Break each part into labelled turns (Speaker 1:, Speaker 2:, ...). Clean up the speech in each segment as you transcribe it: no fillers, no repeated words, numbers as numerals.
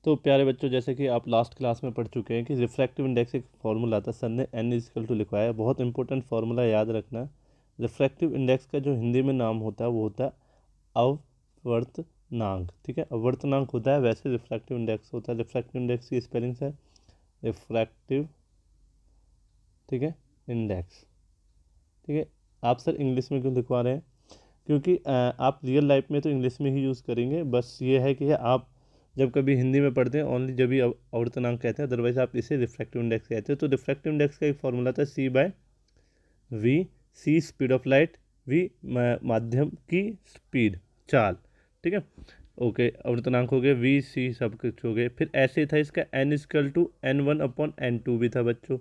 Speaker 1: तो प्यारे बच्चों, जैसे कि आप लास्ट क्लास में पढ़ चुके हैं कि रिफ्रैक्टिव इंडेक्स एक फार्मूला था, सर ने n इक्वल टू लिखवाया। बहुत इंपॉर्टेंट फार्मूला याद रखना। रिफ्रैक्टिव इंडेक्स का जो हिंदी में नाम होता है वो होता है अवर्तनांक। ठीक है, अवर्तनांक होता है, वैसे रिफ्रैक्टिव इंडेक्स होता है। रिफ्रैक्टिव इंडेक्स की स्पेलिंग है रिफ्रैक्टिव, ठीक है, इंडेक्स। ठीक है, आप सर इंग्लिश में क्यों लिखवा रहे हैं? क्योंकि आप रियल लाइफ में तो इंग्लिश में ही यूज़ करेंगे। बस ये है कि आप जब कभी हिंदी में पढ़ते हैं ओनली जब भी अवर्तनांक कहते हैं, अदरवाइज आप इसे रिफ्रैक्टिव इंडेक्स कहते हैं। तो रिफ्रैक्टिव इंडेक्स का एक फॉर्मूला था C/V। C speed of light, V माध्यम की स्पीड, चाल। ठीक है, ओके, अवर्तनांक हो गए, V C सब कुछ हो गए। फिर ऐसे था इसका N=N1/N2 भी था बच्चों।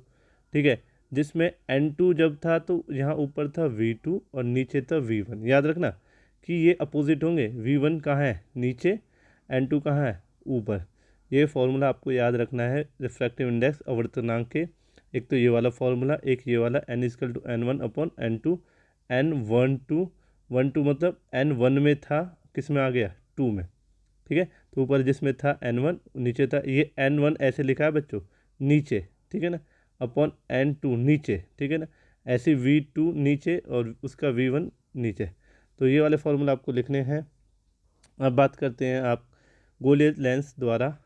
Speaker 1: ठीक है, जिसमें N2 जब था तो यहाँ ऊपर था V2 और नीचे था V1। याद रखना कि ये अपोजिट होंगे, V1 कहाँ है? नीचे, N2 कहाँ है? ऊपर। ये फॉर्मूला आपको याद रखना है रिफ्रैक्टिव इंडेक्स अवर्तनांक के। एक तो ये वाला फॉर्मूला, एक ये वाला N=N1/N2। N12 मतलब N1 में था, किस में आ गया? 2 में। ठीक है, तो ऊपर जिसमें था N1 नीचे था, ये N1 ऐसे लिखा है बच्चों नीचे, ठीक है ना, अपॉन N2 नीचे, ठीक है ना, ऐसे V2 नीचे और उसका V1 नीचे। तो ये वाले फॉर्मूला आपको लिखने हैं। अब बात करते हैं आप गोलीय लेंस द्वारा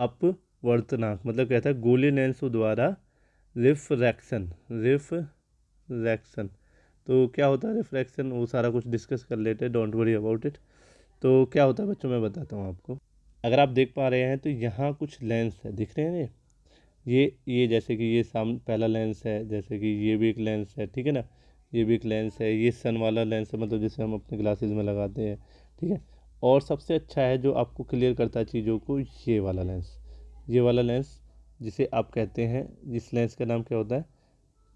Speaker 1: अपवर्तनांक, मतलब कहता है गोलीय लेंसों द्वारा रिफ्रैक्शन। तो क्या होता है रिफ्रैक्शन, वो सारा कुछ डिस्कस कर लेते हैं, डोंट वरी अबाउट इट। तो क्या होता है बच्चों, मैं बताता हूँ आपको। अगर आप देख पा रहे हैं तो यहाँ कुछ लेंस है, दिख रहे हैं ये जैसे कि ये सामने पहला लेंस है, जैसे कि ये भी एक लेंस है, ठीक है ना, ये भी एक लेंस है, ये सन वाला लेंस है, मतलब जिसे हम अपने ग्लासेस में लगाते हैं। ठीक है, और सबसे अच्छा है जो आपको क्लियर करता है चीज़ों को, ये वाला लेंस। ये वाला लेंस जिसे आप कहते हैं, जिस लेंस का नाम क्या होता है?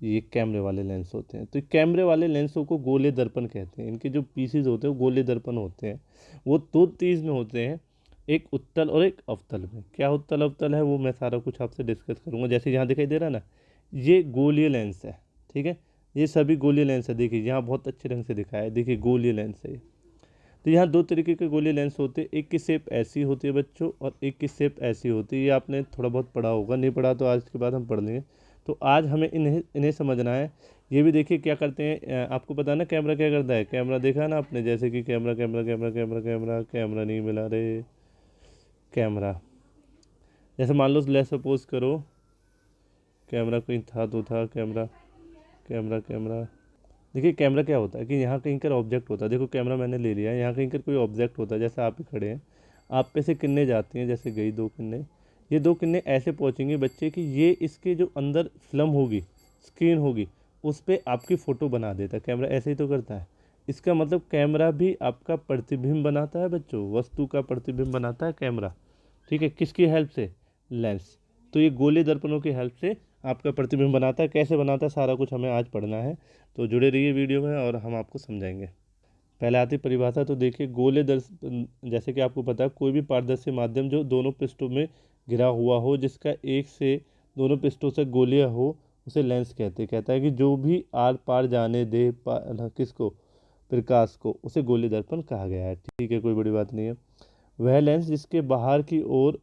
Speaker 1: ये कैमरे वाले लेंस होते हैं। तो कैमरे वाले लेंसों को गोले दर्पण कहते हैं। इनके जो पीसेज होते हैं वो गोले दर्पण होते हैं। वो दो चीज़ में होते हैं, एक उत्तल और एक अवतल में। क्या उत्तल अवतल है वो मैं सारा कुछ आपसे डिस्कस करूंगा। जैसे यहाँ दिखाई दे रहा है ना, ये गोलीय लेंस है। ठीक है, ये सभी गोलीय लेंस है। देखिए यहाँ बहुत अच्छे ढंग से दिखाया है, देखिए गोलीय लेंस है ये। तो यहाँ दो तरीके के गोलीय लेंस होते हैं, एक की शेप ऐसी होती है बच्चों और एक की शेप ऐसी होती है। ये आपने थोड़ा बहुत पढ़ा होगा, नहीं पढ़ा तो आज के बाद हम पढ़ लेंगे। तो आज हमें इन्हें समझना है। ये भी देखिए क्या करते हैं, आपको पता है ना कैमरा क्या करता है? कैमरा देखा ना आपने, जैसे कि camera camera camera camera camera camera नहीं मिला रे, कैमरा। जैसे मान लो ले सपोज करो कैमरा कहीं था तो था, कैमरा कैमरा कैमरा। देखिए कैमरा क्या होता है कि यहाँ कहीं कर ऑब्जेक्ट होता है। देखो कैमरा मैंने ले लिया है, यहाँ कहीं कर कोई ऑब्जेक्ट होता है, जैसे आप ही खड़े हैं, आप पे से किरणें जाती हैं, जैसे गई 2 किरणें। ये 2 किरणें ऐसे पहुँचेंगी बच्चे कि ये इसके जो अंदर फिल्म होगी, स्क्रीन होगी, उस पर आपकी फ़ोटो बना देता है। कैमरा ऐसे ही तो करता है। इसका मतलब कैमरा भी आपका प्रतिबिंब बनाता है बच्चों, वस्तु का प्रतिबिंब बनाता है कैमरा। ठीक है, किसकी हेल्प से? लेंस। तो ये गोले दर्पणों की हेल्प से आपका प्रतिबिंब बनाता है। कैसे बनाता है सारा कुछ हमें आज पढ़ना है, तो जुड़े रहिए वीडियो में और हम आपको समझाएंगे। पहले आती परिभाषा तो देखिए, गोले दर्पण, जैसे कि आपको पता है कोई भी पारदर्शी माध्यम जो दोनों पृष्ठों में घिरा हुआ हो, जिसका एक से दोनों पृष्ठों से गोलीय हो, उसे लेंस कहते हैं। कहता है कि जो भी आर पार जाने दे किसको? प्रकाश को, उसे गोलीय दर्पण कहा गया है। ठीक है, कोई बड़ी बात नहीं है। वह लेंस जिसके बाहर की ओर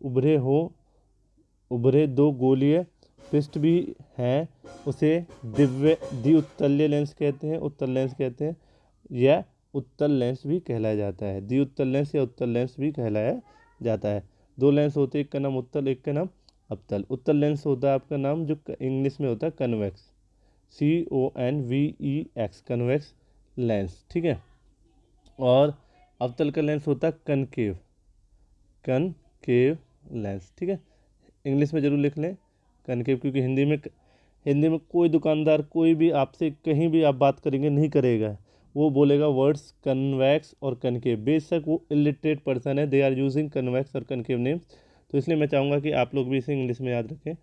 Speaker 1: उभरे 2 गोलीय पृष्ठ भी हैं, उसे द्विउत्तलीय लेंस कहते हैं, उत्तल लेंस कहते हैं, या उत्तल लेंस भी कहलाया जाता है। द्विउत्तल लेंस या उत्तल लेंस भी कहलाया जाता है। 2 लेंस होते हैं, एक का नाम उत्तल, एक का नाम अवतल। उत्तल लेंस होता है आपका नाम जो इंग्लिश में होता है कन्वेक्स, CONVEX, कन्वेक्स लेंस। ठीक है, और अवतल का लेंस होता है कनकेव लेंस। ठीक है, इंग्लिश में जरूर लिख लें कनकेव, क्योंकि हिंदी में कोई दुकानदार कोई भी आपसे कहीं भी आप बात करेंगे नहीं करेगा, वो बोलेगा वर्ड्स कन्वेक्स और कनकेव। बेशक वो इलिटरेट पर्सन है, दे आर यूजिंग कन्वेक्स और कनकेव नेम्स। तो इसलिए मैं चाहूँगा कि आप लोग भी इसे इंग्लिश में याद रखें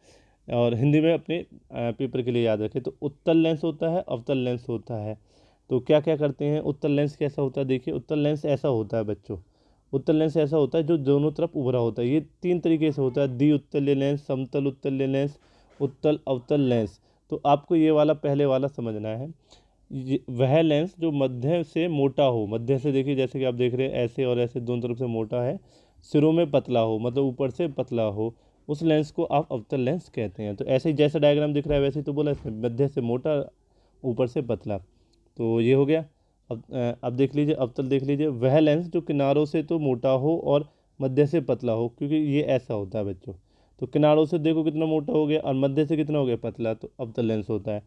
Speaker 1: और हिंदी में अपने पेपर के लिए याद रखें। तो उत्तल लेंस होता है, अवतल लेंस होता है। तो क्या क्या करते हैं? उत्तल लेंस कैसा होता है? देखिए उत्तल लेंस ऐसा होता है बच्चों, उत्तल लेंस ऐसा होता है जो दोनों तरफ उभरा होता है। ये 3 तरीके से होता है, द्विउत्तलीय लेंस, समतल उत्तलीय लेंस, उत्तल अवतल लेंस। तो आपको ये वाला पहले वाला समझना है। वह लेंस जो मध्य से मोटा हो, मध्य से देखिए जैसे कि आप देख रहे हैं ऐसे और ऐसे दोनों तरफ से मोटा है, सिरों में पतला हो, मतलब ऊपर से पतला हो, उस लेंस को आप अवतल लेंस कहते हैं। तो ऐसे ही जैसा डायग्राम दिख रहा है वैसे ही तो बोला इसमें, मध्य से मोटा, ऊपर से पतला। तो ये हो गया। अब देख लीजिए, अवतल देख लीजिए, वह लेंस जो किनारों से तो मोटा हो और मध्य से पतला हो, क्योंकि ये ऐसा होता है बच्चों। तो किनारों से देखो कितना मोटा हो गया और मध्य से कितना हो गया पतला, तो अवतल लेंस होता है।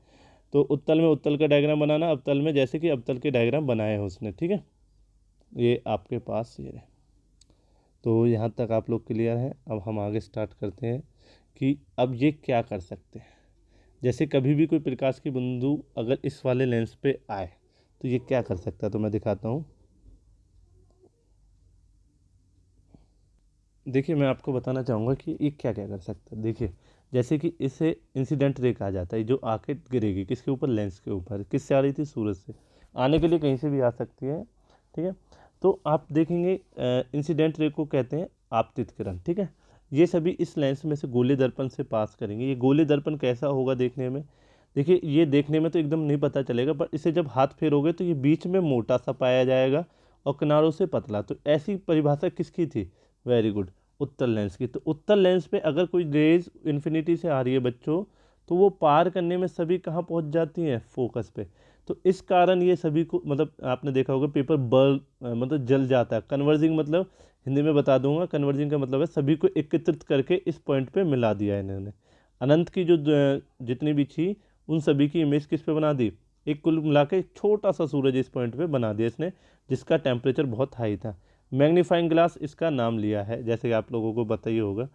Speaker 1: तो उत्तल में उत्तल का डायग्राम बनाना, अवतल में जैसे कि अवतल के डायग्राम बनाए हैं उसने, ठीक है। ये आपके पास ये रहे। तो यहाँ तक आप लोग क्लियर हैं। अब हम आगे स्टार्ट करते हैं कि अब ये क्या कर सकते हैं। जैसे कभी भी कोई प्रकाश की बिंदु अगर इस वाले लेंस पे आए तो ये क्या कर सकता है, तो मैं दिखाता हूँ। देखिए, मैं आपको बताना चाहूँगा कि ये क्या क्या कर सकता है। देखिए, जैसे कि इसे इंसिडेंट रे कहा जाता है, जो आके गिरेगी किसके ऊपर, लेंस के ऊपर। किससे आ रही थी, सूरज से। आने के लिए कहीं से भी आ सकती है, ठीक है। तो आप देखेंगे इंसिडेंट रे को कहते हैं आपतित किरण, ठीक है। ये सभी इस लेंस में से गोले दर्पण से पास करेंगे। ये गोले दर्पण कैसा होगा देखने में, देखिए ये देखने में तो एकदम नहीं पता चलेगा, पर इसे जब हाथ फेरोगे तो ये बीच में मोटा सा पाया जाएगा और किनारों से पतला। तो ऐसी परिभाषा किसकी थी, वेरी गुड, उत्तल लेंस की। तो उत्तल लेंस पे अगर कोई रेज इन्फिनिटी से आ रही है बच्चों, तो वो पार करने में सभी कहाँ पहुँच जाती हैं, फोकस पे। तो इस कारण ये सभी को, मतलब आपने देखा होगा पेपर मतलब जल जाता है। कन्वर्जिंग मतलब हिंदी में बता दूंगा, कन्वर्जिंग का मतलब है सभी को एकत्रित करके इस पॉइंट पे मिला दिया है इन्होंने। अनंत की जो जितनी भी थी उन सभी की इमेज किस पे बना दी, एक कुल मिला के एक छोटा सा सूरज इस पॉइंट पे बना दिया इसने, जिसका टेम्परेचर बहुत हाई था। मैग्नीफाइंग ग्लास इसका नाम लिया है, जैसे कि आप लोगों को बताइए होगा।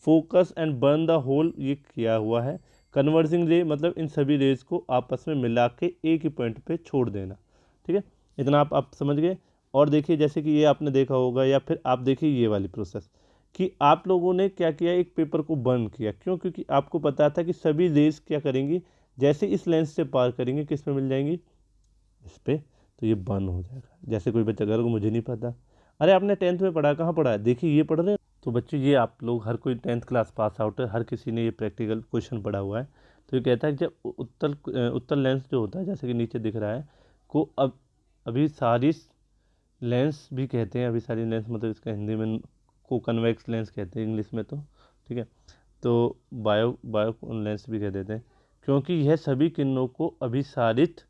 Speaker 1: Focus and burn the whole ये किया हुआ है। कन्वर्जिंग रे मतलब इन सभी रेज को आपस में मिला के एक ही पॉइंट पे छोड़ देना, ठीक है। इतना आप समझ गए। और देखिए, जैसे कि ये आपने देखा होगा, या फिर आप देखिए ये वाली प्रोसेस कि आप लोगों ने क्या किया, एक पेपर को बर्न किया। क्यों, क्योंकि आपको पता था कि सभी रेज क्या करेंगी, जैसे इस लेंस से पार करेंगे किस पे मिल जाएंगी, इस पे। तो ये बर्न हो जाएगा। जैसे कोई बच्चा कह रहा मुझे नहीं पता, अरे आपने 10th में पढ़ा, कहाँ पढ़ा है, देखिए ये पढ़ रहे हैं। तो बच्चों ये आप लोग हर कोई 10th क्लास पास आउट है, हर किसी ने ये प्रैक्टिकल क्वेश्चन पढ़ा हुआ है। तो ये कहता है कि जब उत्तल लेंस जो होता है, जैसे कि नीचे दिख रहा है, को अब अभिसारी लेंस भी कहते हैं। अभिसारी लेंस मतलब इसका हिंदी में को कन्वेक्स लेंस कहते हैं इंग्लिश में, तो ठीक है। तो बायो बायो लेंस भी कह देते हैं, क्योंकि यह सभी किरणों को अभिसारित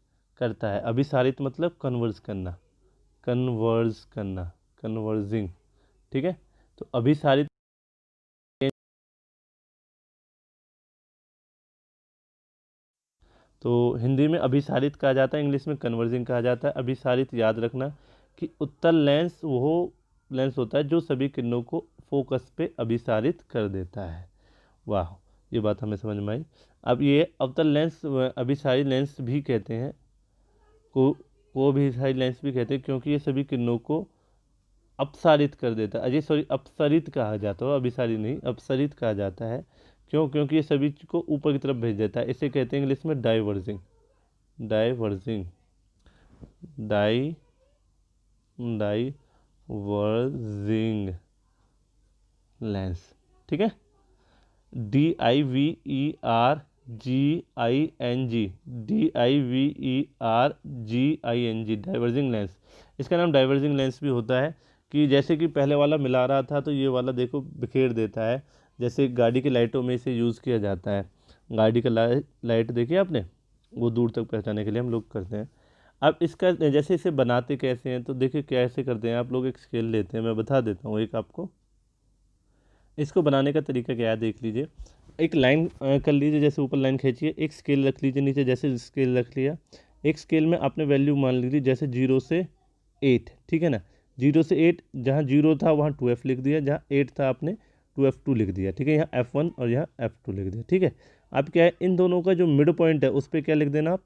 Speaker 1: करता है। अभिसारित मतलब कन्वर्ज करना, कन्वर्ज करना, कन्वर्जिंग, ठीक है। तो अभिसारित, तो हिंदी में अभिसारित कहा जाता है, इंग्लिश में कन्वर्जिंग कहा जाता है। अभिसारित याद रखना कि उत्तल लेंस वो लेंस होता है जो सभी किरणों को फोकस पे अभिसारित कर देता है। वाह, ये बात हमें समझ में आई। अब ये अवतल लेंस अभिसारी लेंस भी कहते हैं, को अभिसारी लेंस भी कहते हैं, क्योंकि ये सभी किरणों को अपसारित कर देता है। अजय सॉरी, अपसरित कहा जाता है, अभिसारी नहीं, अपसरित कहा जाता है। क्यों, क्योंकि ये सभी को ऊपर की तरफ भेज देता है। इसे कहते हैं इंग्लिश में डाइवर्जिंग, डाइवर्जिंग, डाई डाइवर्जिंग लेंस, ठीक है। DIVERGING, DIVERGING, diverging lens. इसका नाम डाइवर्जिंग लेंस भी होता है कि जैसे कि पहले वाला मिला रहा था तो ये वाला देखो बिखेर देता है। जैसे गाड़ी की लाइटों में इसे यूज़ किया जाता है। गाड़ी का लाइट देखिए आपने, वो दूर तक पहुँचाने के लिए हम लोग करते हैं। अब इसका जैसे इसे बनाते कैसे हैं, तो देखिए कैसे करते हैं। आप लोग एक स्केल लेते हैं, मैं बता देता हूँ एक आपको। इसको बनाने का तरीका क्या है देख लीजिए। एक लाइन कर लीजिए, जैसे ऊपर लाइन खींचिए, एक स्केल रख लीजिए नीचे, जैसे स्केल रख लिया। एक स्केल में आपने वैल्यू मान लीजिए जैसे 0 से 8, ठीक है ना। 0 से 8, जहाँ 0 था वहाँ 2F लिख दिया, जहाँ 8 था आपने 2F2 लिख दिया, ठीक है। यहाँ F1 और यहाँ F2 लिख दिया, ठीक है। अब क्या है, इन दोनों का जो मिड पॉइंट है उस पर क्या लिख देना आप,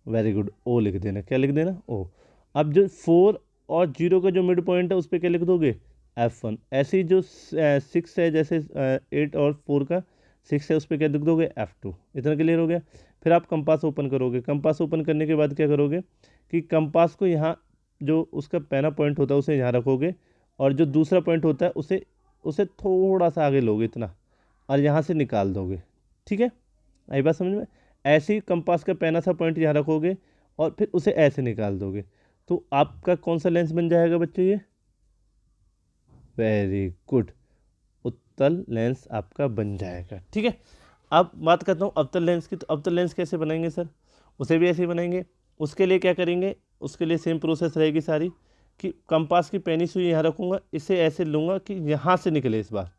Speaker 1: वेरी गुड, O लिख देना। क्या लिख देना, O। अब जो 4 और 0 का जो मिड पॉइंट है उस पर क्या लिख दोगे, F1। ऐसे ही जो 6 है, जैसे 8 और 4 का 6 है, उस पर क्या लिख दोगे, F2। इतना क्लियर हो गया। फिर आप कंपास ओपन करोगे। कंपास ओपन करने के बाद क्या करोगे कि कंपास को यहाँ जो उसका पहला पॉइंट होता है उसे यहाँ रखोगे, और जो दूसरा पॉइंट होता है उसे उसे थोड़ा सा आगे लोगे इतना, और यहाँ से निकाल दोगे, ठीक है। आई बात समझ में। ऐसे ही कंपास का पहला सा पॉइंट यहाँ रखोगे और फिर उसे ऐसे निकाल दोगे, तो आपका कौन सा लेंस बन जाएगा बच्चों, ये वेरी गुड, उत्तल लेंस आपका बन जाएगा। ठीक है, अब बात करता हूँ अवतल लेंस की। तो अवतल लेंस कैसे बनाएंगे सर? उसे भी ऐसे ही बनाएंगे। उसके लिए क्या करेंगे? उसके लिए सेम प्रोसेस रहेगी सारी, कि कंपास की पैनी सुई यहाँ रखूँगा, इसे ऐसे लूँगा कि यहाँ से निकले इस बार।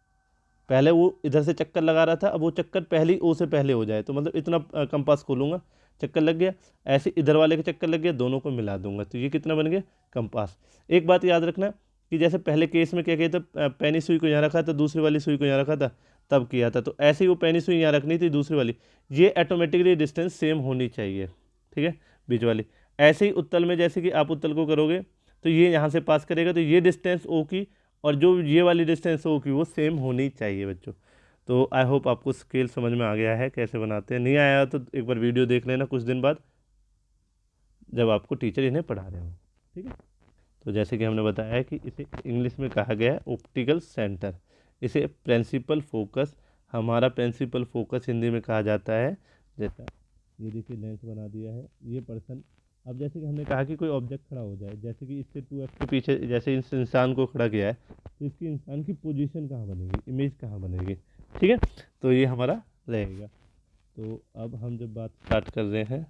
Speaker 1: पहले वो इधर से चक्कर लगा रहा था, अब वो चक्कर पहली ओ से पहले हो जाए, तो मतलब इतना कंपास खोलूँगा, चक्कर लग गया, ऐसे इधर वाले के चक्कर लग गया, दोनों को मिला दूंगा, तो ये कितना बन गया? कंपास। एक बात याद रखना कि जैसे पहले केस में क्या किया था, पैनी सुई को यहाँ रखा था, दूसरी वाली सुई को यहाँ रखा था, तब किया था, तो ऐसे ही वो पैनी सुई यहाँ रखनी थी, दूसरी वाली, ये ऑटोमेटिकली डिस्टेंस सेम होनी चाहिए। ठीक है, बीच वाली। ऐसे ही उत्तल में जैसे कि आप उत्तल को करोगे तो ये यहाँ से पास करेगा, तो ये डिस्टेंस ओ की और जो ये वाली डिस्टेंस ओ की वो सेम होनी चाहिए बच्चों। तो आई होप आपको स्केल समझ में आ गया है कैसे बनाते हैं। नहीं आया तो एक बार वीडियो देख लेना कुछ दिन बाद, जब आपको टीचर इन्हें पढ़ा रहे हो। ठीक है, तो जैसे कि हमने बताया है कि इसे इंग्लिश में कहा गया है ऑप्टिकल सेंटर, इसे प्रिंसिपल फोकस, हमारा प्रिंसिपल फोकस हिंदी में कहा जाता है। जैसा ये देखिए लेंस बना दिया है, ये पर्सन, अब जैसे कि हमने कहा कि कोई ऑब्जेक्ट खड़ा हो जाए, जैसे कि इससे 2f के पीछे जैसे इस इंसान को खड़ा किया है, तो इसकी इंसान की पोजीशन कहाँ बनेगी, इमेज कहाँ बनेगी। ठीक है, तो ये हमारा रहेगा। तो अब हम जब बात स्टार्ट कर रहे हैं,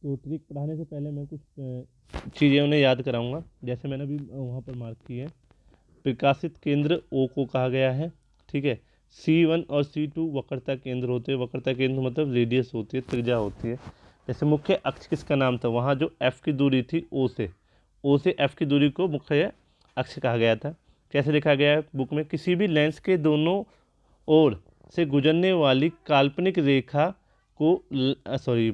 Speaker 1: तो ट्रिक पढ़ाने से पहले मैं कुछ चीज़ें उन्हें याद कराऊंगा। जैसे मैंने अभी वहाँ पर मार्क की है, प्रकाशित केंद्र ओ को कहा गया है। ठीक है, C1 और C2 वक्रता केंद्र होते हैं। वक्रता केंद्र मतलब रेडियस होती है, त्रिज्या होती है। जैसे मुख्य अक्ष किसका नाम था, वहाँ जो F की दूरी थी ओ से F की दूरी को मुख्य अक्ष कहा गया था। कैसे लिखा गया है बुक में? किसी भी लेंस के दोनों ओर से गुजरने वाली काल्पनिक रेखा को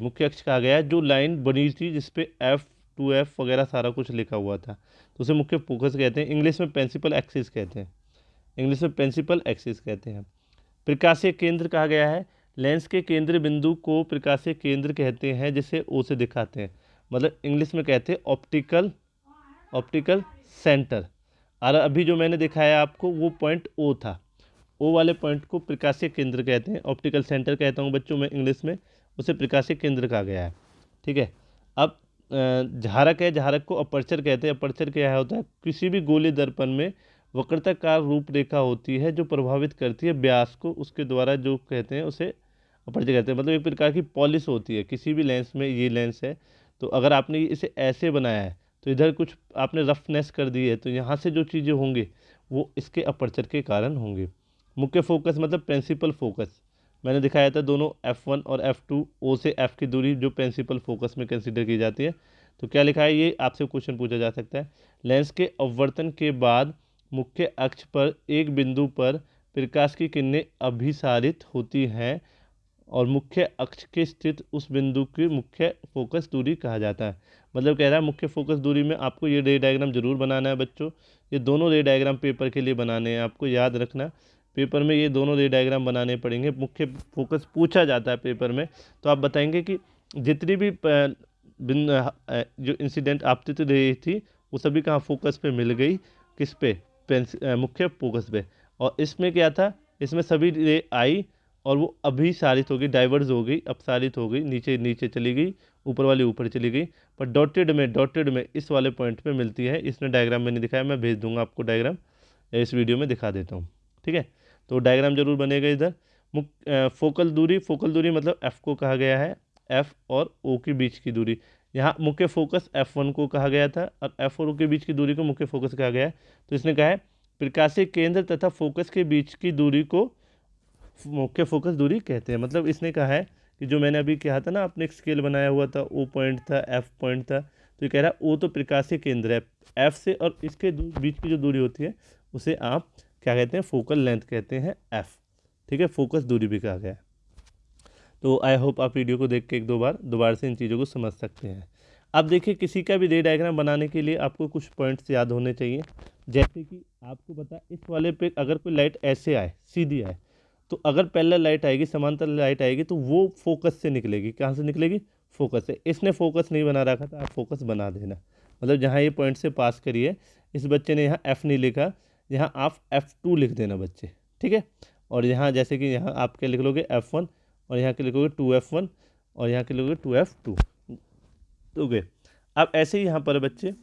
Speaker 1: मुख्य अक्ष कहा गया है। जो लाइन बनी थी जिसपे F2F वगैरह सारा कुछ लिखा हुआ था, तो उसे मुख्य फोकस कहते हैं। इंग्लिश में प्रिंसिपल एक्सिस कहते हैं, इंग्लिश में प्रिंसिपल एक्सिस कहते हैं। प्रकाशीय केंद्र कहा गया है, लेंस के केंद्र बिंदु को प्रकाशीय केंद्र कहते हैं, जिसे ओ से दिखाते हैं, मतलब इंग्लिश में कहते हैं ऑप्टिकल सेंटर। और अभी जो मैंने दिखाया आपको वो पॉइंट ओ था, ओ वाले पॉइंट को प्रकाशीय केंद्र कहते हैं, ऑप्टिकल सेंटर कहता हूँ बच्चों मैं इंग्लिश में, उसे प्रकाशीय केंद्र कहा गया है। ठीक है, अब झारक है, झारक को अपर्चर कहते हैं। अपर्चर क्या होता है? किसी भी गोले दर्पण में वक्रताकार रूपरेखा होती है जो प्रभावित करती है व्यास को, उसके द्वारा जो कहते हैं उसे अपर्चर कहते हैं। मतलब एक प्रकार की पॉलिश होती है किसी भी लेंस में। ये लेंस है, तो अगर आपने इसे ऐसे बनाया है तो इधर कुछ आपने रफनेस कर दी है, तो यहाँ से जो चीज़ें होंगी वो इसके अपर्चर के कारण होंगी। मुख्य फोकस मतलब प्रिंसिपल फोकस, मैंने दिखाया था दोनों F1 और F2, ओ से F की दूरी जो प्रिंसिपल फोकस में कंसीडर की जाती है। तो क्या लिखा है, ये आपसे क्वेश्चन पूछा जा सकता है। लेंस के अपवर्तन के बाद मुख्य अक्ष पर एक बिंदु पर प्रकाश की किरणें अभिसारित होती हैं और मुख्य अक्ष के स्थित उस बिंदु की मुख्य फोकस दूरी कहा जाता है। मतलब कह रहा है मुख्य फोकस दूरी में आपको ये रे डायग्राम जरूर बनाना है बच्चों। ये दोनों रे डायग्राम पेपर के लिए बनाने हैं, आपको याद रखना, पेपर में ये दोनों रे डायग्राम बनाने पड़ेंगे। मुख्य फोकस पूछा जाता है पेपर में, तो आप बताएंगे कि जितनी भी जो इंसिडेंट आपतित रही थी वो सभी कहाँ फोकस पे मिल गई, किस पे? मुख्य फोकस पे। और इसमें क्या था, इसमें सभी रे आई और वो अभिसारित हो गई, डाइवर्स हो गई, अपसारित हो गई, नीचे नीचे चली गई, ऊपर वाली ऊपर चली गई। पर डॉटेड में इस वाले पॉइंट पे मिलती है। इसने डायग्राम में नहीं दिखाया, मैं भेज दूंगा आपको डायग्राम, इस वीडियो में दिखा देता हूँ। ठीक है, तो डायग्राम जरूर बनेगा इधर। फोकल दूरी मतलब F को कहा गया है, F और O के बीच की दूरी। यहाँ मुख्य फोकस F1 को कहा गया था और F और O के बीच की दूरी को मुख्य फोकस कहा गया है। तो इसने कहा है प्रकाशीय केंद्र तथा फोकस के बीच की दूरी को मुख्य फोकस दूरी कहते हैं। मतलब इसने कहा है कि जो मैंने अभी कहा था ना, आपने एक स्केल बनाया हुआ था, O पॉइंट था, F पॉइंट था, तो ये कह रहा है O तो प्रकाशीय केंद्र है, F से और इसके बीच की जो दूरी होती है उसे आप क्या कहते हैं? फोकल लेंथ कहते हैं, F। ठीक है, फोकस दूरी भी कहा गया है। तो आई होप आप वीडियो को देख के एक दो बार दोबारा से इन चीज़ों को समझ सकते हैं। अब देखिए, किसी का भी रे डायग्राम बनाने के लिए आपको कुछ पॉइंट्स याद होने चाहिए। जैसे कि आपको पता, इस वाले पे अगर कोई लाइट ऐसे आए, सीधी आए, तो अगर पैरेलल लाइट आएगी, समांतर लाइट आएगी, तो वो फोकस से निकलेगी। कहाँ से निकलेगी? फोकस से। इसने फोकस नहीं बना रखा था, आप फोकस बना देना। मतलब जहाँ ये पॉइंट से पास करिए, इस बच्चे ने यहाँ F नहीं लिखा, यहाँ आप F2 लिख देना बच्चे। ठीक है, और यहाँ जैसे कि यहाँ आप क्या लिख लोगे? F1, और यहाँ के लिखोगे 2F1, और यहाँ के लिखोगे 2F2। ओके, अब ऐसे ही यहाँ पर बच्चे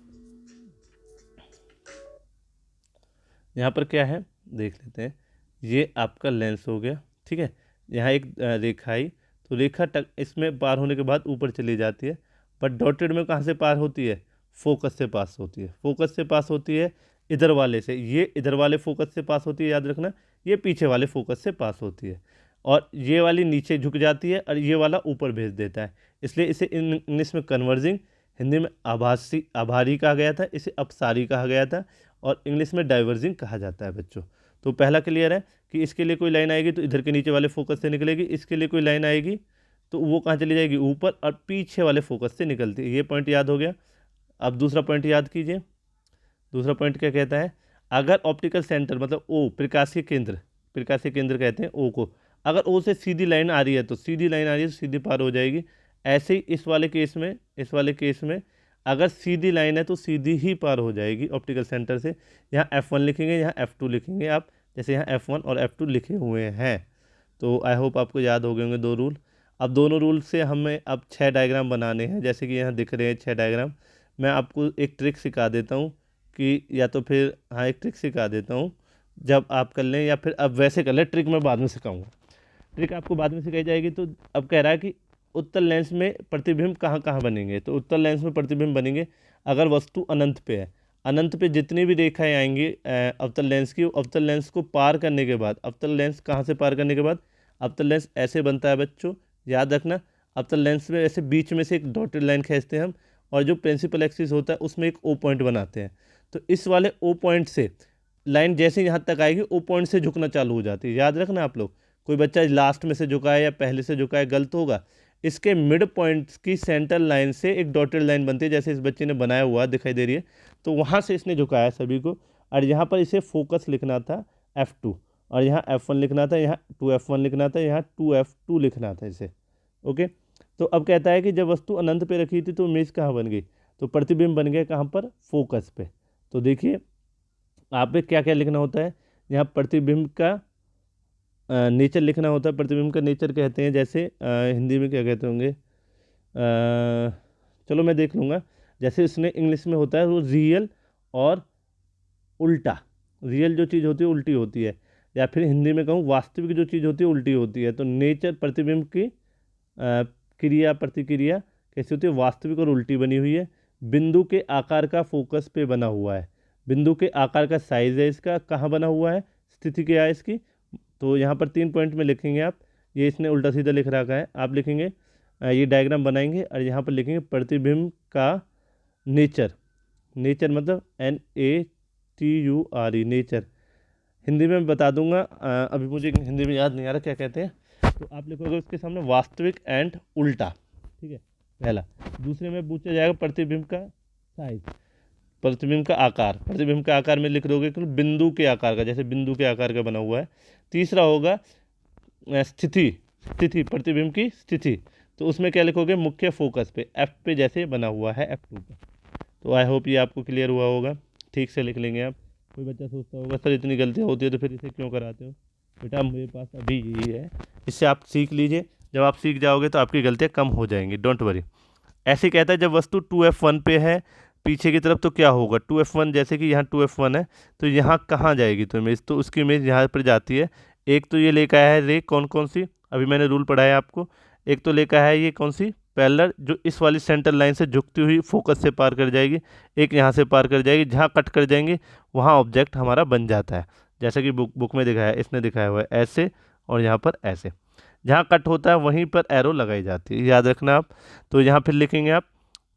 Speaker 1: यहाँ पर क्या है देख लेते हैं। ये आपका लेंस हो गया, ठीक है। यहाँ एक रेखा आई, तो रेखा इसमें पार होने के बाद ऊपर चली जाती है, बट डॉटेड में कहाँ से पार होती है, फोकस से पास होती है। फोकस से पास होती है इधर वाले से, ये इधर वाले फोकस से पास होती है, याद रखना। ये पीछे वाले फोकस से पास होती है, और ये वाली नीचे झुक जाती है और ये वाला ऊपर भेज देता है। इसलिए इसे इंग्लिश में कन्वर्जिंग, हिंदी में आभासी आभारी कहा गया था, इसे अपसारी कहा गया था, और इंग्लिश में डाइवर्जिंग कहा जाता है बच्चों। तो पहला क्लियर है कि इसके लिए कोई लाइन आएगी तो इधर के नीचे वाले फोकस से निकलेगी, इसके लिए कोई लाइन आएगी तो वो कहाँ चली जाएगी, ऊपर, और पीछे वाले फोकस से निकलती है। ये पॉइंट याद हो गया। अब दूसरा पॉइंट याद कीजिए। दूसरा पॉइंट क्या कहता है, अगर ऑप्टिकल सेंटर मतलब ओ, प्रकाशीय केंद्र, प्रकाशीय केंद्र कहते हैं ओ को, अगर ओ से सीधी लाइन आ रही है तो सीधी लाइन आ रही है तो सीधी पार हो जाएगी। ऐसे ही इस वाले केस में, इस वाले केस में अगर सीधी लाइन है तो सीधी ही पार हो जाएगी ऑप्टिकल सेंटर से। यहाँ F1 लिखेंगे, यहाँ F2 लिखेंगे आप, जैसे यहाँ F1 और F2 लिखे हुए हैं। तो आई होप आपको याद हो गए होंगे दो रूल। अब दोनों रूल से हमें अब 6 डायग्राम बनाने हैं, जैसे कि यहाँ दिख रहे हैं 6 डायग्राम। मैं आपको एक ट्रिक सिखा देता हूँ कि, या तो फिर हाँ एक ट्रिक सिखा देता हूँ, जब आप कर लें या फिर अब वैसे कर लें, ट्रिक मैं बाद में सिखाऊंगा। ट्रिक आपको बाद में सिखाई जाएगी। तो अब कह रहा है कि उत्तल लेंस में प्रतिबिंब कहाँ कहाँ बनेंगे, तो उत्तल लेंस में प्रतिबिंब बनेंगे अगर वस्तु अनंत पे है। अनंत पे जितनी भी रेखाएं आएंगी अवतल लेंस की, अवतल लेंस को पार करने के बाद, अवतल लेंस कहाँ से पार करने के बाद, अवतल लेंस ऐसे बनता है बच्चों, याद रखना। अवतल लेंस में ऐसे बीच में से एक डॉटेड लाइन खींचते हैं हम, और जो प्रिंसिपल एक्सिस होता है उसमें एक ओ पॉइंट बनाते हैं। तो इस वाले ओ पॉइंट से लाइन जैसे यहाँ तक आएगी, ओ पॉइंट से झुकना चालू हो जाती है, याद रखना आप लोग। कोई बच्चा लास्ट में से झुका है या पहले से झुका है, गलत होगा। इसके मिड पॉइंट्स की सेंटर लाइन से एक डॉटेड लाइन बनती है, जैसे इस बच्चे ने बनाया हुआ दिखाई दे रही है। तो वहाँ से इसने झुकाया सभी को, और यहाँ पर इसे फोकस लिखना था F2, और यहाँ F1 लिखना था, यहाँ 2F1 लिखना था, यहाँ 2F2 लिखना था इसे। ओके। तो अब कहता है कि जब वस्तु अनंत पे रखी थी तो इमेज कहाँ बन गई, तो प्रतिबिंब बन गया कहाँ पर, फोकस पे। तो देखिए आप पे क्या क्या लिखना होता है, यहाँ प्रतिबिंब का नेचर लिखना होता है। प्रतिबिंब का नेचर कहते हैं, जैसे हिंदी में क्या कहते होंगे, चलो मैं देख लूँगा। जैसे इसने इंग्लिश में होता है वो रियल और उल्टा, रियल जो चीज़ होती है उल्टी होती है, या फिर हिंदी में कहूँ वास्तविक जो चीज़ होती है उल्टी होती है। तो नेचर प्रतिबिंब की क्रिया प्रतिक्रिया कैसी होती है, वास्तविक और उल्टी बनी हुई है। बिंदु के आकार का फोकस पे बना हुआ है, बिंदु के आकार का साइज है इसका, कहाँ बना हुआ है, स्थिति क्या है इसकी। तो यहाँ पर 3 पॉइंट में लिखेंगे आप, ये इसने उल्टा सीधा लिख रखा है, आप लिखेंगे ये डायग्राम बनाएंगे और यहाँ पर लिखेंगे प्रतिबिंब का नेचर। नेचर मतलब NATURE, नेचर। हिंदी में बता दूंगा, अभी मुझे हिंदी में याद नहीं आ रहा क्या कहते हैं। तो आप लिखोगे उसके सामने वास्तविक एंड उल्टा, ठीक है, पहला। दूसरे में पूछा जाएगा प्रतिबिंब का साइज, प्रतिबिंब का आकार, प्रतिबिंब का आकार में लिख दोगे कि बिंदु के आकार का, जैसे बिंदु के आकार का बना हुआ है। तीसरा होगा स्थिति, स्थिति प्रतिबिंब की स्थिति, तो उसमें क्या लिखोगे, मुख्य फोकस पे, F पे जैसे बना हुआ है F2 पे। तो आई होप ये आपको क्लियर हुआ होगा, ठीक से लिख लेंगे आप। कोई बच्चा सोचता होगा सर इतनी गलतियाँ होती है तो फिर इसे क्यों कराते हो, बेटा मेरे पास अभी यही है, इससे आप सीख लीजिए। जब आप सीख जाओगे तो आपकी गलतियाँ कम हो जाएंगी, डोंट वरी। ऐसे कहता है जब वस्तु 2F1 पे है पीछे की तरफ तो क्या होगा, 2F1, जैसे कि यहाँ 2F1 है तो यहाँ कहाँ जाएगी तो इमेज, तो उसकी इमेज यहाँ पर जाती है। एक तो ये लेकर आया है रे, कौन कौन सी, अभी मैंने रूल पढ़ाया आपको। एक तो लेकर आया है ये कौन सी, पैरेलल, जो इस वाली सेंटर लाइन से झुकती हुई फोकस से पार कर जाएगी। एक यहाँ से पार कर जाएगी, जहाँ कट कर जाएंगे वहाँ ऑब्जेक्ट हमारा बन जाता है, जैसा कि बुक में दिखाया है, इसने दिखाया हुआ है ऐसे, और यहाँ पर ऐसे। जहाँ कट होता है वहीं पर एरो लगाई जाती है, याद रखना आप। तो यहाँ फिर लिखेंगे आप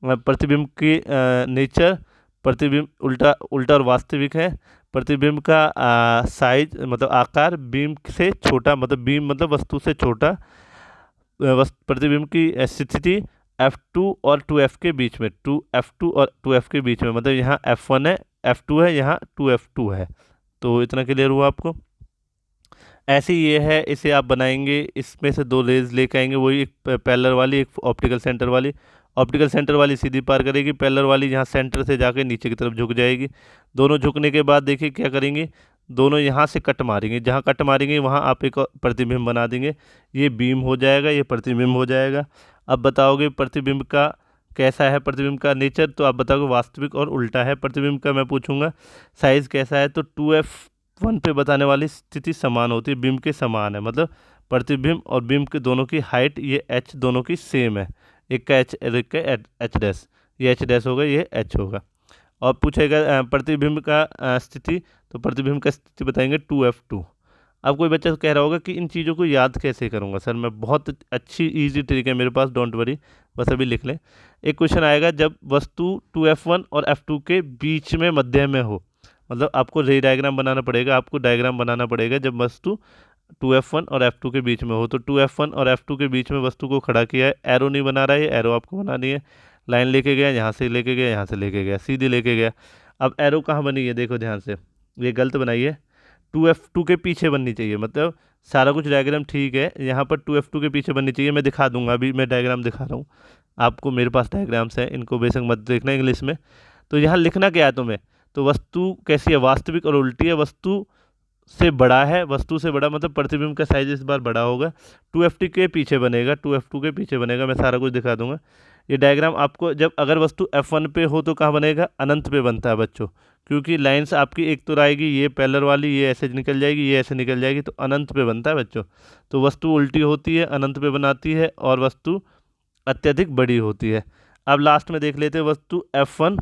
Speaker 1: प्रतिबिंब की नेचर, प्रतिबिंब उल्टा उल्टा और वास्तविक है। प्रतिबिंब का साइज मतलब आकार, बीम से छोटा मतलब बीम मतलब वस्तु से छोटा। प्रतिबिंब की स्थिति F2 और 2F के बीच में, 2F2 और 2F के बीच में, मतलब यहाँ F1 है, F2 है, यहाँ 2F2 है। तो इतना क्लियर हुआ आपको। ऐसे ये है, इसे आप बनाएंगे, इसमें से 2 रेज लेकर आएंगे, वही एक पैरेलल वाली, एक ऑप्टिकल सेंटर वाली। ऑप्टिकल सेंटर वाली सीधी पार करेगी, पैरेलल वाली यहाँ सेंटर से जाकर नीचे की तरफ झुक जाएगी। दोनों झुकने के बाद देखिए क्या करेंगे, दोनों यहाँ से कट मारेंगे, जहाँ कट मारेंगे वहाँ आप एक प्रतिबिंब बना देंगे। ये बीम हो जाएगा, ये प्रतिबिंब हो जाएगा। अब बताओगे प्रतिबिंब का कैसा है प्रतिबिंब का नेचर, तो आप बताओगे वास्तविक और उल्टा है। प्रतिबिंब का मैं पूछूंगा साइज कैसा है, तो 2f1 पे बताने वाली स्थिति समान होती है, बिंब के समान है, मतलब प्रतिबिंब और बिंब के दोनों की हाइट ये h दोनों की सेम है, एक का h और एक का h डैश, ये h डैश होगा, ये h होगा। और पूछेगा प्रतिबिंब का स्थिति, तो प्रतिबिंब का स्थिति बताएंगे 2f2। अब कोई बच्चा कह रहा होगा कि इन चीज़ों को याद कैसे करूंगा सर, मैं बहुत अच्छी इजी ट्रिक है मेरे पास, डोंट वरी, बस अभी लिख लें। एक क्वेश्चन आएगा जब वस्तु 2f1 और f2 के बीच में मध्य में हो, मतलब आपको रे डायग्राम बनाना पड़ेगा, आपको डायग्राम बनाना पड़ेगा जब वस्तु 2f1 और f2 के बीच में हो। तो 2f1 और f2 के बीच में वस्तु को खड़ा किया है, एरो नहीं बना रहा है, एरो आपको बनानी है, लाइन लेके गया, यहाँ से लेके गया, यहाँ से लेके गया, सीधी लेके गया। अब एरो कहाँ बनी है, देखो ध्यान से, ये गलत बनाई है, 2f2 के पीछे बननी चाहिए, मतलब सारा कुछ डायग्राम ठीक है, यहाँ पर 2f2 के पीछे बननी चाहिए। मैं दिखा दूंगा, अभी मैं डायग्राम दिखा रहा हूँ आपको, मेरे पास डायग्राम्स हैं, इनको बेशक मत देखना इंग्लिश में। तो यहाँ लिखना क्या है तुम्हें, तो वस्तु कैसी है, वास्तविक और उल्टी है, वस्तु से बड़ा है, वस्तु से बड़ा मतलब प्रतिबिंब का साइज इस बार बड़ा होगा, 2f2 के पीछे बनेगा, 2f2 के पीछे बनेगा, मैं सारा कुछ दिखा दूंगा। ये डायग्राम आपको जब अगर वस्तु f1 पे हो तो कहाँ बनेगा, अनंत पे बनता है बच्चों, क्योंकि लाइंस आपकी एक तो आएगी, ये पैरेलल वाली, ये ऐसे निकल जाएगी, ये ऐसे निकल जाएगी, तो अनंत पे बनता है बच्चों। तो वस्तु उल्टी होती है, अनंत पे बनाती है, और वस्तु अत्यधिक बड़ी होती है। अब लास्ट में देख लेते हैं वस्तु F1,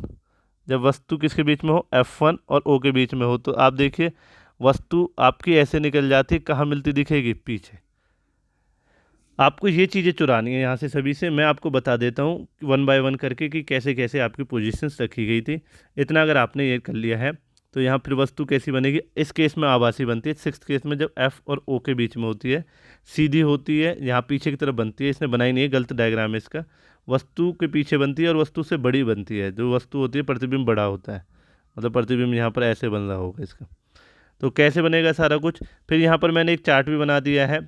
Speaker 1: जब वस्तु किसके बीच में हो, F1 और O के बीच में हो, तो आप देखिए वस्तु आपकी ऐसे निकल जाती है, कहाँ मिलती दिखेगी, पीछे। आपको ये चीज़ें चुरानी है यहाँ से सभी से, मैं आपको बता देता हूँ वन बाय वन करके कि कैसे कैसे आपकी पोजीशंस रखी गई थी। इतना अगर आपने ये कर लिया है तो यहाँ फिर वस्तु कैसी बनेगी, इस केस में आभासी बनती है, सिक्स्थ केस में जब F और O के बीच में होती है, सीधी होती है, यहाँ पीछे की तरफ बनती है, इसने बनाई नहीं है, गलत डायग्राम है इसका, वस्तु के पीछे बनती है और वस्तु से बड़ी बनती है, जो वस्तु होती है प्रतिबिंब बड़ा होता है, मतलब प्रतिबिंब यहाँ पर ऐसे बन रहा होगा इसका। तो कैसे बनेगा सारा कुछ, फिर यहाँ पर मैंने एक चार्ट भी बना दिया है,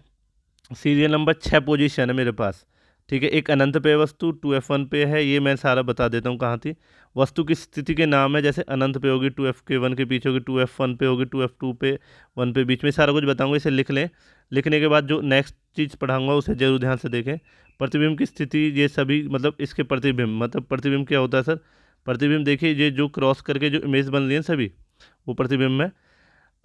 Speaker 1: सीरियल नंबर 6 पोजीशन है मेरे पास, ठीक है, एक अनंत पे वस्तु 2f1 पे है, ये मैं सारा बता देता हूँ कहाँ थी, वस्तु की स्थिति के नाम है, जैसे अनंत पे होगी 2f1 के पीछे होगी, 2f1 पे होगी, 2f2 पे 1 पे बीच में, सारा कुछ बताऊंगा, इसे लिख लें। लिखने के बाद जो नेक्स्ट चीज़ पढ़ाऊंगा उसे जरूर ध्यान से देखें। प्रतिबिंब की स्थिति, ये सभी मतलब इसके प्रतिबिंब, मतलब प्रतिबिंब क्या होता है सर, प्रतिबिंब देखिए ये जो क्रॉस करके जो इमेज बन रही है सभी, वो प्रतिबिंब है।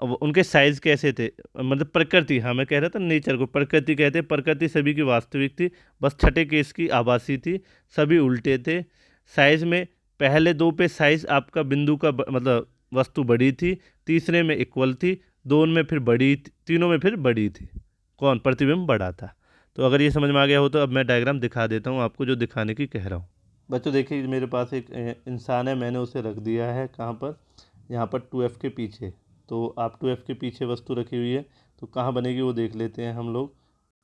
Speaker 1: अब उनके साइज कैसे थे, मतलब प्रकृति, हाँ मैं कह रहा था नेचर को प्रकृति कहते हैं, प्रकृति सभी की वास्तविक थी, बस छठे केस की आभासी थी, सभी उल्टे थे। साइज में पहले दो पे साइज आपका बिंदु का मतलब वस्तु बड़ी थी, तीसरे में इक्वल थी, दो में फिर बड़ी, तीनों में फिर बड़ी थी, कौन, प्रतिबिंब बड़ा था। तो अगर ये समझ में आ गया हो तो अब मैं डायग्राम दिखा देता हूँ आपको, जो दिखाने की कह रहा हूँ। बच्चों देखिए मेरे पास एक इंसान है, मैंने उसे रख दिया है कहाँ पर, यहाँ पर 2f के पीछे, तो आप 2f के पीछे वस्तु रखी हुई है, तो कहाँ बनेगी वो देख लेते हैं हम लोग।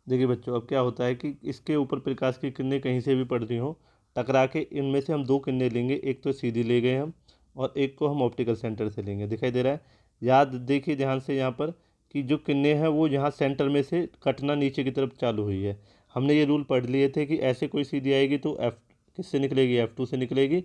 Speaker 1: देखिए बच्चों अब क्या होता है कि इसके ऊपर प्रकाश की किरणें कहीं से भी पड़ रही हों, टकरा के इनमें से हम दो किरणें लेंगे, एक तो सीधी ले गए हम और एक को हम ऑप्टिकल सेंटर से लेंगे, दिखाई दे रहा है। याद देखिए ध्यान से यहाँ पर कि जो किरणें हैं वो यहाँ सेंटर में से कटना नीचे की तरफ चालू हुई है। हमने ये रूल पढ़ लिए थे कि ऐसे कोई सीधी आएगी तो एफ किससे निकलेगी, F2 से निकलेगी,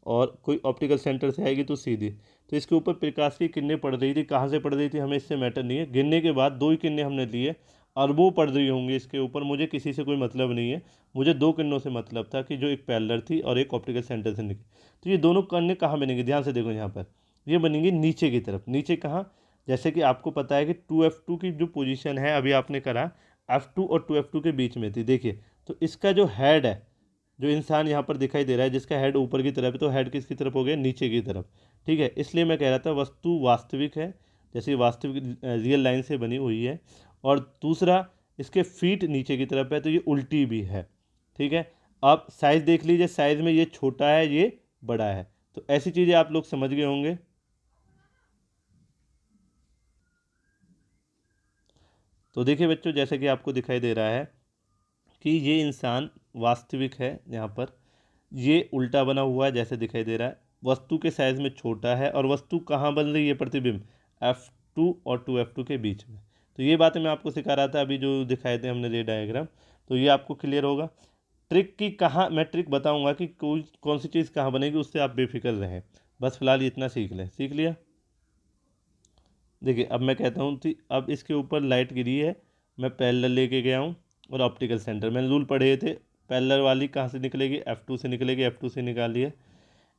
Speaker 1: और कोई ऑप्टिकल सेंटर से आएगी तो सीधी। तो इसके ऊपर प्रकाश की किरणें पड़ रही थी, कहाँ से पड़ रही थी हमें इससे मैटर नहीं है, गिनने के बाद दो ही किरणें हमने लिए, अरबों पड़ रही होंगी इसके ऊपर, मुझे किसी से कोई मतलब नहीं है, मुझे दो किरणों से मतलब था कि जो एक पैरेलल थी और एक ऑप्टिकल सेंटर से निकली। तो ये दोनों किरणें कहाँ बनेंगी, ध्यान से देखो यहाँ पर, ये बनेंगी नीचे की तरफ। नीचे कहाँ, जैसे कि आपको पता है कि 2f2 की जो पोजीशन है अभी आपने करा, F2 और 2f2 के बीच में थी, देखिए तो इसका जो हेड है, जो इंसान यहाँ पर दिखाई दे रहा है जिसका हेड ऊपर की तरफ है, तो हेड किसकी तरफ हो गया, नीचे की तरफ, ठीक है। इसलिए मैं कह रहा था वस्तु वास्तविक है, जैसे वास्तविक रियल लाइन से बनी हुई है, और दूसरा इसके फीट नीचे की तरफ है, तो ये उल्टी भी है, ठीक है। अब साइज़ देख लीजिए, साइज़ में ये छोटा है, ये बड़ा है, तो ऐसी चीज़ें आप लोग समझ गए होंगे। तो देखिए बच्चों जैसे कि आपको दिखाई दे रहा है कि ये इंसान वास्तविक है, यहाँ पर ये उल्टा बना हुआ है जैसे दिखाई दे रहा है, वस्तु के साइज़ में छोटा है, और वस्तु कहाँ बन रही है प्रतिबिंब, F2 और 2f2 के बीच में। तो ये बातें मैं आपको सिखा रहा था अभी जो दिखाए थे हमने ये डायग्राम, तो ये आपको क्लियर होगा। ट्रिक की कहाँ, मैं ट्रिक बताऊंगा कि कोई कौन सी चीज़ कहाँ बनेगी, उससे आप बेफिक्र रहें, बस फिलहाल इतना सीख लें, सीख लिया। देखिए अब मैं कहता हूँ कि अब इसके ऊपर लाइट गिरी है, मैं पैरेलल लेके गया हूँ और ऑप्टिकल सेंटर, मैंने रूल पढ़े थे पैरेलल वाली कहाँ से निकलेगी, F2 से निकलेगी, F2 से निकाली है।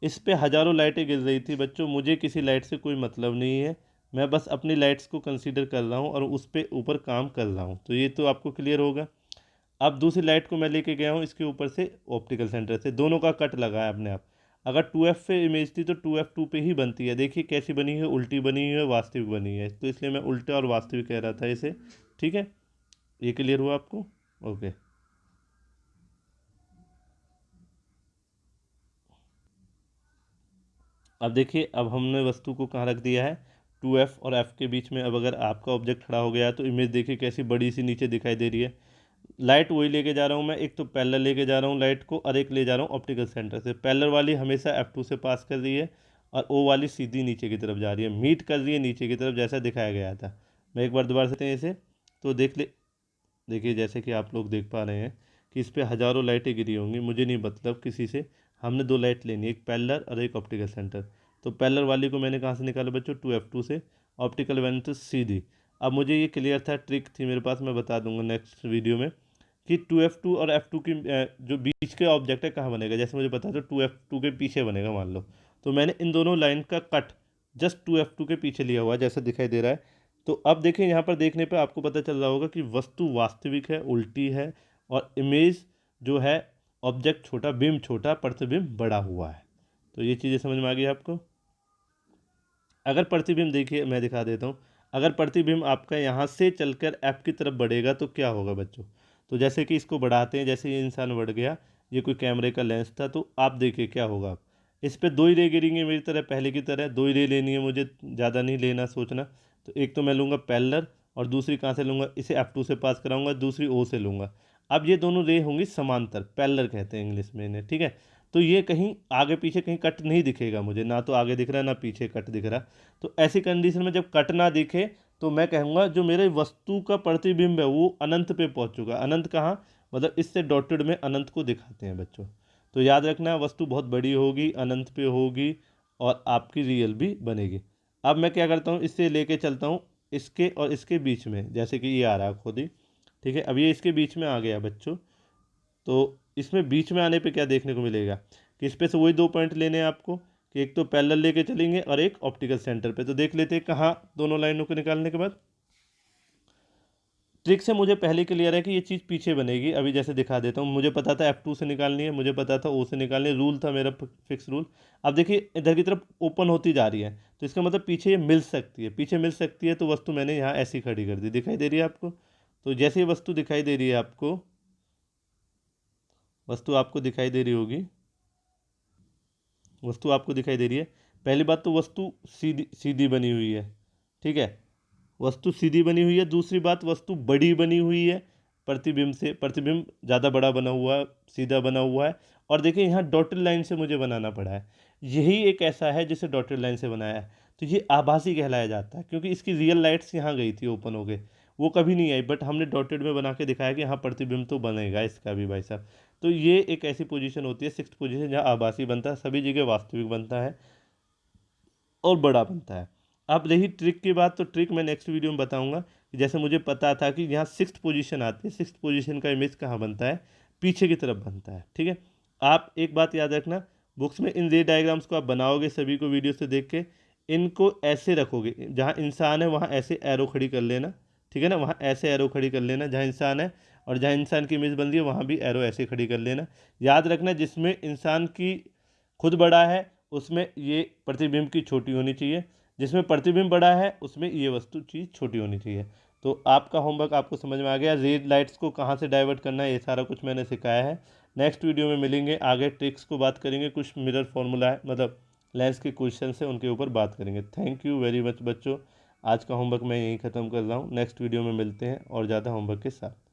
Speaker 1: इस पे हज़ारों लाइटें गिर रही थी बच्चों, मुझे किसी लाइट से कोई मतलब नहीं है, मैं बस अपनी लाइट्स को कंसीडर कर रहा हूँ और उस पे ऊपर काम कर रहा हूँ। तो ये तो आपको क्लियर होगा। अब दूसरी लाइट को मैं लेके गया हूँ इसके ऊपर से ऑप्टिकल सेंटर से, दोनों का कट लगा है अपने आप। अगर 2F पे इमेज थी तो 2F2 पे ही बनती है। देखिए कैसी बनी है, उल्टी बनी है, वास्तविक बनी है, तो इसलिए मैं उल्टा और वास्तविक कह रहा था इसे। ठीक है, ये क्लियर हुआ आपको? ओके। अब देखिए, अब हमने वस्तु को कहाँ रख दिया है, 2F और F के बीच में। अब अगर आपका ऑब्जेक्ट खड़ा हो गया है तो इमेज देखिए कैसी बड़ी सी नीचे दिखाई दे रही है। लाइट वही लेके जा रहा हूँ मैं, एक तो पैरेलल लेके जा रहा हूँ लाइट को और एक ले जा रहा हूँ ऑप्टिकल सेंटर से। पैरेलल वाली हमेशा F2 से पास कर रही है और O वाली सीधी नीचे की तरफ जा रही है, मीट कर रही है नीचे की तरफ, जैसा दिखाया गया था। मैं एक बार दोबारा से इसे तो देख ले। देखिए जैसे कि आप लोग देख पा रहे हैं कि इस पर हज़ारों लाइटें गिरी होंगी, मुझे नहीं मतलब किसी से। हमने दो लाइट लेनी है, एक पैरेलल और एक ऑप्टिकल सेंटर। तो पैरेलल वाली को मैंने कहाँ से निकाला बच्चों, 2F2 से। ऑप्टिकल वाली तो सीधी। अब मुझे ये क्लियर था, ट्रिक थी मेरे पास, मैं बता दूंगा नेक्स्ट वीडियो में कि 2F2 और F2 की जो बीच के ऑब्जेक्ट है कहाँ बनेगा। जैसे मुझे पता था 2F2 के पीछे बनेगा मान लो, तो मैंने इन दोनों लाइन का कट जस्ट 2F2 के पीछे लिया हुआ है, जैसा दिखाई दे रहा है। तो अब देखिए यहाँ पर देखने पे आपको पता चल रहा होगा कि वस्तु वास्तविक है, उल्टी है, और इमेज जो है ऑब्जेक्ट छोटा, बिंब छोटा, प्रतिबिंब बड़ा हुआ है। तो ये चीज़ें समझ में आ गई आपको। अगर प्रतिबिंब देखिए मैं दिखा देता हूँ, अगर प्रतिबिंब आपका यहाँ से चलकर ऐप की तरफ बढ़ेगा तो क्या होगा बच्चों। तो जैसे कि इसको बढ़ाते हैं, जैसे ये इंसान बढ़ गया, ये कोई कैमरे का लेंस था, तो आप देखिए क्या होगा। इस पर दो ही रे गिरेंगे मेरी तरह, पहले की तरह दो ही रे लेनी है मुझे, ज़्यादा नहीं लेना सोचना। तो एक तो मैं लूँगा पैरेलल और दूसरी कहाँ से लूँगा, इसे F2 से पास कराऊंगा, दूसरी O से लूँगा। अब ये दोनों रे होंगी समांतर, पैरेलल कहते हैं इंग्लिश में इन्हें। ठीक है, तो ये कहीं आगे पीछे कहीं कट नहीं दिखेगा मुझे, ना तो आगे दिख रहा है ना पीछे कट दिख रहा। तो ऐसी कंडीशन में जब कट ना दिखे तो मैं कहूँगा जो मेरे वस्तु का प्रतिबिंब है वो अनंत पे पहुँच चुका है। अनंत कहाँ, मतलब इससे डॉटेड में अनंत को दिखाते हैं बच्चों। तो याद रखना, वस्तु बहुत बड़ी होगी, अनंत पे होगी और आपकी रियल भी बनेगी। अब मैं क्या करता हूँ, इससे लेके चलता हूँ इसके और इसके बीच में, जैसे कि ये आ रहा है खुद ही। ठीक है, अब ये इसके बीच में आ गया बच्चों। तो इसमें बीच में आने पे क्या देखने को मिलेगा कि इस पे से वही दो पॉइंट लेने हैं आपको, कि एक तो पैरेलल लेके चलेंगे और एक ऑप्टिकल सेंटर पे। तो देख लेते हैं कहाँ दोनों लाइनों को निकालने के बाद। ट्रिक से मुझे पहले क्लियर है कि ये चीज़ पीछे बनेगी। अभी जैसे दिखा देता हूँ, मुझे पता था F2 से निकालनी है, मुझे पता था O से निकालनी है, रूल था मेरा फिक्स रूल। अब देखिए इधर की तरफ ओपन होती जा रही है, तो इसका मतलब पीछे ये मिल सकती है, पीछे मिल सकती है। तो वस्तु मैंने यहाँ ऐसी खड़ी कर दी, दिखाई दे रही है आपको। तो जैसे ये वस्तु दिखाई दे रही है आपको, वस्तु आपको दिखाई दे रही होगी, वस्तु आपको दिखाई दे रही है। पहली बात तो वस्तु सीधी सीधी बनी हुई है। ठीक है, वस्तु सीधी बनी हुई है। दूसरी बात, वस्तु बड़ी बनी हुई है प्रतिबिंब से, प्रतिबिंब ज़्यादा बड़ा बना हुआ है, सीधा बना हुआ है। और देखिए यहाँ डॉटेड लाइन से मुझे बनाना पड़ा है, यही एक ऐसा है जिसे डॉटेड लाइन से बनाया है। तो ये आभासी कहलाया जाता है, क्योंकि इसकी रियल लाइट्स यहाँ गई थी, ओपन हो गए, वो कभी नहीं आई, बट हमने डॉटेड में बना के दिखाया कि हाँ प्रतिबिंब तो बनेगा इसका भी भाई साहब। तो ये एक ऐसी पोजीशन होती है, सिक्स्थ पोजीशन, जहाँ आभासी बनता है, सभी जगह वास्तविक बनता है और बड़ा बनता है। अब रही ट्रिक की बात, तो ट्रिक मैं नेक्स्ट वीडियो में बताऊंगा कि जैसे मुझे पता था कि यहाँ सिक्स्थ पोजीशन आती है, सिक्स्थ पोजीशन का इमेज कहाँ बनता है, पीछे की तरफ बनता है। ठीक है, आप एक बात याद रखना, बुक्स में इन रे डायग्राम्स को आप बनाओगे सभी को वीडियो से देख के, इनको ऐसे रखोगे, जहाँ इंसान है वहाँ ऐसे एरो खड़ी कर लेना। ठीक है ना, वहाँ ऐसे एरो खड़ी कर लेना जहाँ इंसान है, और जहाँ इंसान की इमेज बन रही है वहाँ भी एरो ऐसे खड़ी कर लेना। याद रखना, जिसमें इंसान की खुद बड़ा है उसमें ये प्रतिबिंब की छोटी होनी चाहिए, जिसमें प्रतिबिंब बड़ा है उसमें ये वस्तु चीज़ छोटी होनी चाहिए। तो आपका होमवर्क आपको समझ में आ गया, रेड लाइट्स को कहाँ से डाइवर्ट करना है ये सारा कुछ मैंने सिखाया है। नेक्स्ट वीडियो में मिलेंगे, आगे ट्रिक्स को बात करेंगे, कुछ मिरर फॉर्मूला है, मतलब लेंस के क्वेश्चन है उनके ऊपर बात करेंगे। थैंक यू वेरी मच बच्चों, आज का होमवर्क मैं यहीं ख़त्म कर रहा हूँ, नेक्स्ट वीडियो में मिलते हैं और ज़्यादा होमवर्क के साथ।